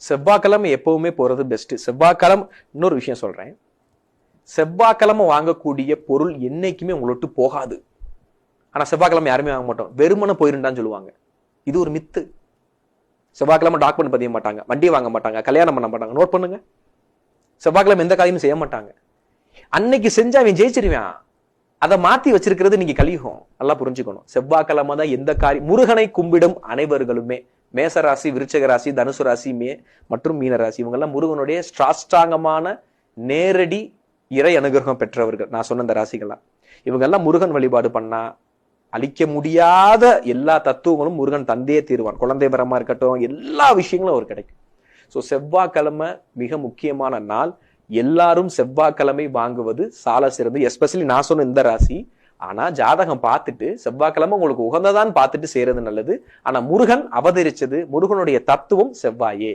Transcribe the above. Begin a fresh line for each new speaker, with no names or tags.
செவ்வாய்க்கிழமை எப்பவுமே போறது பெஸ்ட். செவ்வாய்க்கிழமை இன்னொரு விஷயம் சொல்றேன், செவ்வாய்க்கிழமை வாங்கக்கூடிய பொருள் என்னைக்குமே உங்களை விட்டு போகாது. ஆனா செவ்வாய்க்கிழமை யாருமே வாங்க மாட்டோம், வெறுமனை போயிருந்தான்னு சொல்லுவாங்க. இது ஒரு மித்து. செவ்வாய்க்கிழமை டாக்குமெண்ட் பதிய மாட்டாங்க, வண்டி வாங்க மாட்டாங்க, கல்யாணம் பண்ண மாட்டாங்க. நோட் பண்ணுங்க, செவ்வாய்க்கிழமை எந்த காரியமும் செய்ய மாட்டாங்க. அன்னைக்கு செஞ்சா அவன் ஜெயிச்சிருவான். அதை மாத்தி வச்சிருக்கிறது நீங்க கலியுகம். நல்லா புரிஞ்சுக்கணும். செவ்வாய்க்கிழமை தான் எந்த காரியம். முருகனை கும்பிடும் அனைவர்களுமே, மேசராசி, விருச்சக ராசி, தனுசு ராசி மற்றும் மீனராசி, இவங்க எல்லாம் முருகனுடைய ஸ்ட்ராங்கான நேரடி இறை அனுகிரகம் பெற்றவர்கள். நான் சொன்ன இந்த ராசிகள்லாம், இவங்க எல்லாம் முருகன் வழிபாடு பண்ணா அழிக்க முடியாத எல்லா தத்துவங்களும் முருகன் தந்தே தீர்வான். குழந்தை பரமா இருக்கட்டும், எல்லா விஷயங்களும் அவர் கிடைக்கும். ஸோ செவ்வாய்க்கிழமை மிக முக்கியமான நாள். எல்லாரும் செவ்வாய்க்கிழமை வாங்குவது சால சிறந்து. எஸ்பெஷலி நான் சொன்ன இந்த ராசி. ஆனா ஜாதகம் பார்த்துட்டு செவ்வாய்க்கிழமை உங்களுக்கு உகந்ததான் பார்த்துட்டு செய்யறது நல்லது. ஆனா முருகன் அவதரிச்சது, முருகனுடைய தத்துவம் செவ்வாயே.